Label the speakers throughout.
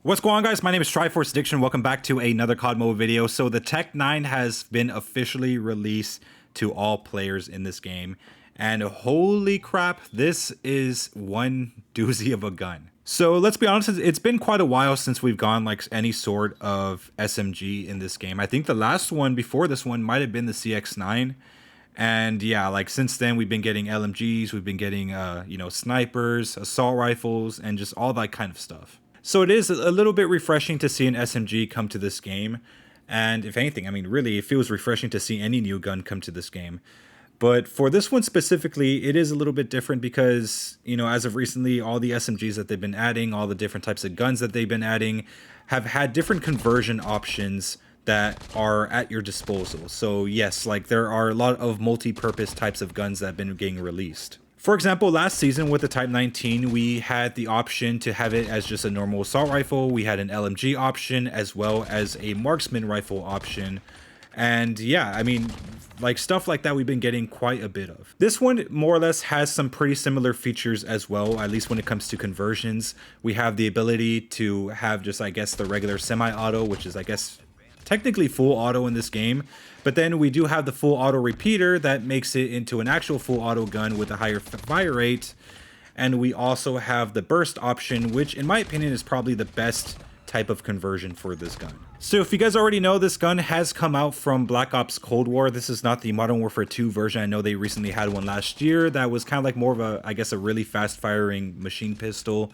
Speaker 1: What's going on, guys? My name is Triforce Addiction. Welcome back to another COD mode video. So the TEC 9 has been officially released to all players in this game. And holy crap, this is one doozy of a gun. So let's be honest, it's been quite a while since we've gone like any sort of SMG in this game. I think the last one before this one might have been the CX-9. And yeah, like since then we've been getting LMGs, we've been getting, snipers, assault rifles, and just all that kind of stuff. So it is a little bit refreshing to see an SMG come to this game. And if anything, I mean, really, it feels refreshing to see any new gun come to this game. But for this one specifically, it is a little bit different because, as of recently, all the SMGs that they've been adding, all the different types of guns that they've been adding, have had different conversion options that are at your disposal. So yes, like there are a lot of multi-purpose types of guns that have been getting released. For example, last season with the Type 19, we had the option to have it as just a normal assault rifle. We had an LMG option as well as a marksman rifle option. And yeah, I mean, like stuff like that we've been getting quite a bit of. This one more or less has some pretty similar features as well, at least when it comes to conversions. We have the ability to have just, I guess, the regular semi-auto, which is, I guess, technically full auto in this game, but then we do have the full auto repeater that makes it into an actual full auto gun with a higher fire rate. And we also have the burst option, which in my opinion is probably the best type of conversion for this gun. So if you guys already know, this gun has come out from Black Ops Cold War. This is not the Modern Warfare 2 version. I know they recently had one last year that was kind of like more of a, I guess, a really fast firing machine pistol.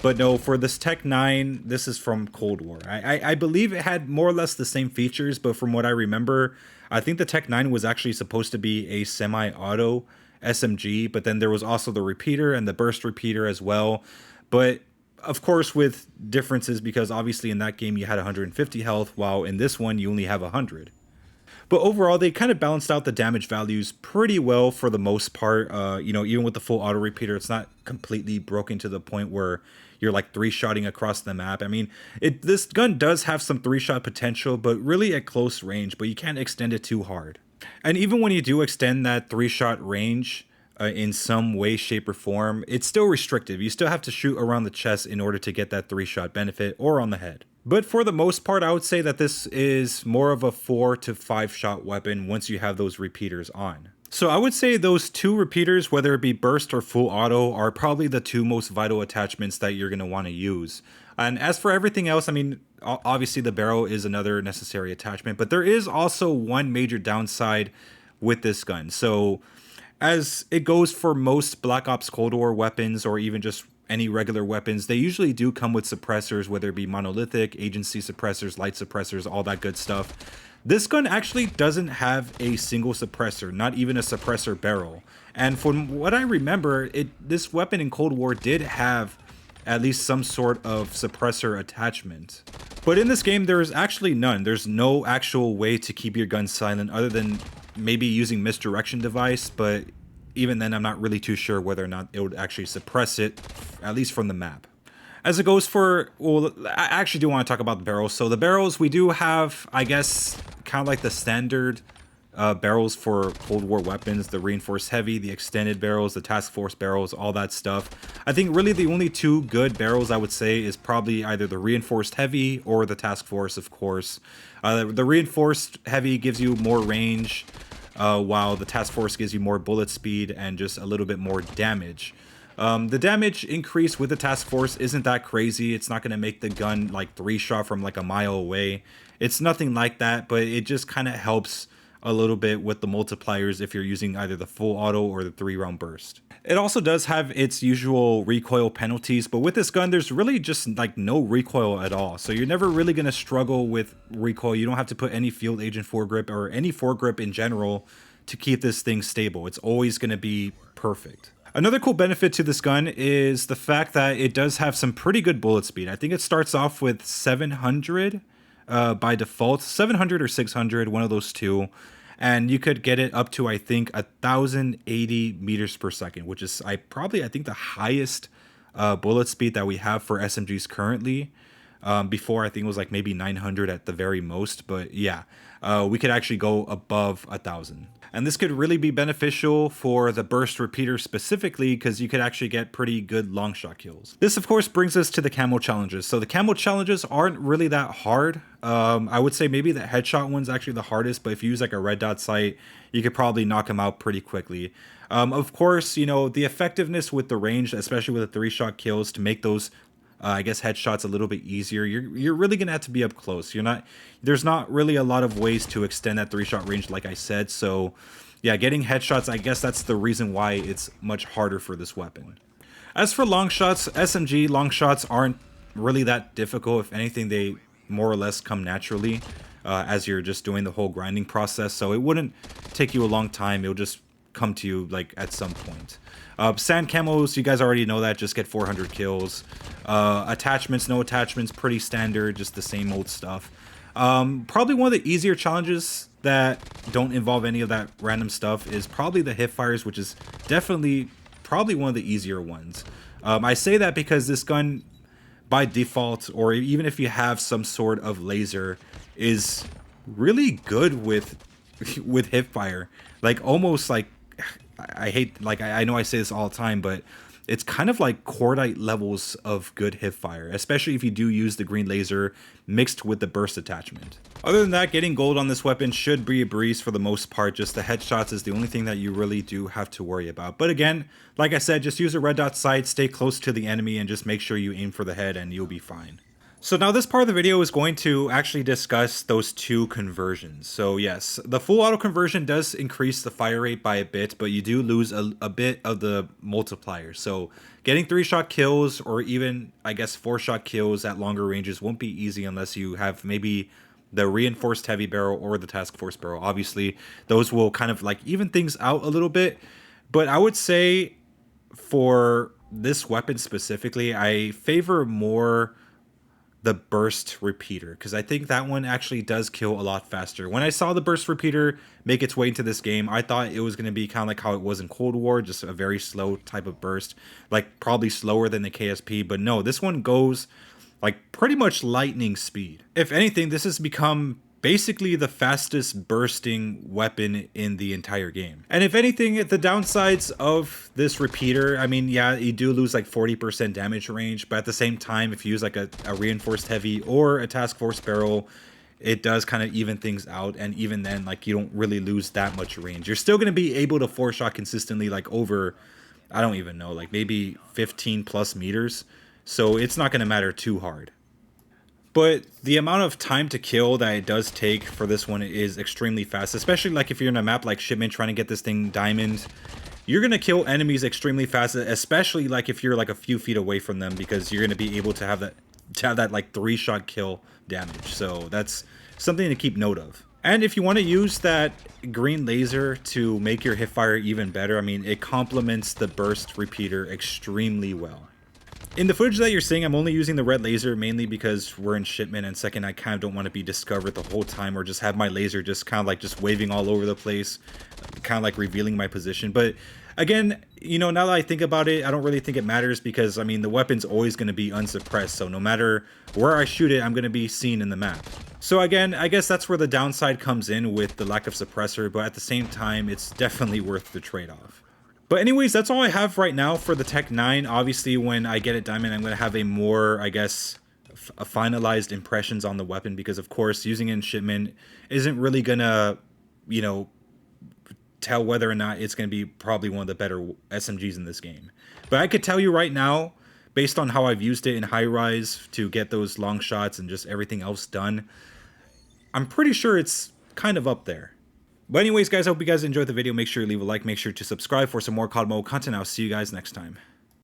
Speaker 1: But no, for this TEC 9, this is from Cold War. I believe it had more or less the same features, but from what I remember, I think the TEC 9 was actually supposed to be a semi-auto SMG, but then there was also the repeater and the burst repeater as well. But of course with differences, because obviously in that game you had 150 health, while in this one you only have 100. But overall, they kind of balanced out the damage values pretty well for the most part. Even with the full auto repeater, it's not completely broken to the point where you're like three-shotting across the map. I mean, this gun does have some three-shot potential, but really at close range, but you can't extend it too hard. And even when you do extend that three-shot range in some way, shape, or form, it's still restrictive. You still have to shoot around the chest in order to get that three-shot benefit, or on the head. But for the most part, I would say that this is more of a 4 to 5 shot weapon once you have those repeaters on. So I would say those two repeaters, whether it be burst or full auto, are probably the two most vital attachments that you're going to want to use. And as for everything else, I mean, obviously the barrel is another necessary attachment, but there is also one major downside with this gun. So as it goes for most Black Ops Cold War weapons, or even just any regular weapons, they usually do come with suppressors, whether it be monolithic, agency suppressors, light suppressors, all that good stuff. This gun actually doesn't have a single suppressor, not even a suppressor barrel. And from what I remember, this weapon in Cold War did have at least some sort of suppressor attachment. But in this game, there is actually none. There's no actual way to keep your gun silent other than maybe using misdirection device, but even then, I'm not really too sure whether or not it would actually suppress it, at least from the map. As it goes for, well, I actually do want to talk about the barrels. So the barrels, we do have, I guess, kind of like the standard barrels for Cold War weapons, the reinforced heavy, the extended barrels, the task force barrels, all that stuff. I think really the only two good barrels I would say is probably either the reinforced heavy or the task force, of course. The reinforced heavy gives you more range, while the task force gives you more bullet speed and just a little bit more damage. The damage increase with the task force isn't that crazy. It's not going to make the gun like 3-shot from like a mile away. It's nothing like that, but it just kind of helps a little bit with the multipliers if you're using either the full auto or the 3-round burst. It also does have its usual recoil penalties, but with this gun, there's really just like no recoil at all. So you're never really going to struggle with recoil. You don't have to put any field agent foregrip or any foregrip in general to keep this thing stable. It's always going to be perfect. Another cool benefit to this gun is the fact that it does have some pretty good bullet speed. I think it starts off with 700 by default, 700 or 600, one of those two. And you could get it up to, I think, 1,080 meters per second, which is I think the highest bullet speed that we have for SMGs currently. Before, I think it was like maybe 900 at the very most, but yeah, we could actually go above 1,000. And this could really be beneficial for the burst repeater specifically because you could actually get pretty good long shot kills. This of course brings us to the camo challenges. So the camo challenges aren't really that hard. I would say maybe the headshot one's actually the hardest, but if you use like a red dot sight, you could probably knock them out pretty quickly. Of course, you know, the effectiveness with the range, especially with the 3-shot kills, to make those I guess headshots a little bit easier. You're really gonna have to be up close. There's not really a lot of ways to extend that 3-shot range, like I said. So yeah, getting headshots, I guess that's the reason why it's much harder for this weapon. As for long shots, SMG long shots aren't really that difficult. If anything, they more or less come naturally as you're just doing the whole grinding process. So it wouldn't take you a long time. It'll just come to you like at some point. Sand camos, you guys already know that, just get 400 kills. Attachments, no attachments, pretty standard, just the same old stuff. Probably one of the easier challenges that don't involve any of that random stuff is probably the hip fires, which is definitely probably one of the easier ones. I say that because this gun by default, or even if you have some sort of laser, is really good with hip fire. Like almost like, I hate, like, I know I say this all the time, but it's kind of like cordite levels of good hip fire, especially if you do use the green laser mixed with the burst attachment. Other than that, getting gold on this weapon should be a breeze for the most part. Just the headshots is the only thing that you really do have to worry about. But again, like I said, just use a red dot sight, stay close to the enemy, and just make sure you aim for the head and you'll be fine. So now this part of the video is going to actually discuss those two conversions. So yes, the full auto conversion does increase the fire rate by a bit, but you do lose a bit of the multiplier. So getting 3-shot kills, or even I guess 4-shot kills at longer ranges, won't be easy unless you have maybe the reinforced heavy barrel or the task force barrel. Obviously those will kind of like even things out a little bit, but I would say for this weapon specifically, I favor more the burst repeater, because I think that one actually does kill a lot faster. When I saw the burst repeater make its way into this game, I thought it was going to be kind of like how it was in Cold War, just a very slow type of burst, like probably slower than the KSP, but no, this one goes like pretty much lightning speed. If anything, this has become basically the fastest bursting weapon in the entire game. And if anything, the downsides of this repeater, I mean, yeah, you do lose like 40% damage range, but at the same time, if you use like a reinforced heavy or a task force barrel, it does kind of even things out. And even then, like, you don't really lose that much range. You're still going to be able to 4-shot consistently, like over, I don't even know, like maybe 15 plus meters. So it's not going to matter too hard. But the amount of time to kill that it does take for this one is extremely fast, especially like if you're in a map like Shipment trying to get this thing diamond. You're going to kill enemies extremely fast, especially like if you're like a few feet away from them, because you're going to be able to have that like 3-shot kill damage. So that's something to keep note of. And if you want to use that green laser to make your hipfire even better, I mean, it complements the burst repeater extremely well. In the footage that you're seeing, I'm only using the red laser mainly because we're in Shipment, and second, I kind of don't want to be discovered the whole time or just have my laser just kind of like just waving all over the place, kind of like revealing my position. But again, you know, now that I think about it, I don't really think it matters because, I mean, the weapon's always going to be unsuppressed. So no matter where I shoot it, I'm going to be seen in the map. So again, I guess that's where the downside comes in with the lack of suppressor, but at the same time, it's definitely worth the trade-off. But anyways, that's all I have right now for the TEC 9. Obviously, when I get it diamond, I'm going to have a more, I guess, finalized impressions on the weapon, because of course, using it in Shipment isn't really going to, you know, tell whether or not it's going to be probably one of the better SMGs in this game. But I could tell you right now, based on how I've used it in high rise to get those long shots and just everything else done, I'm pretty sure it's kind of up there. But anyways, guys, I hope you guys enjoyed the video. Make sure you leave a like, make sure to subscribe for some more COD mode content. I'll see you guys next time.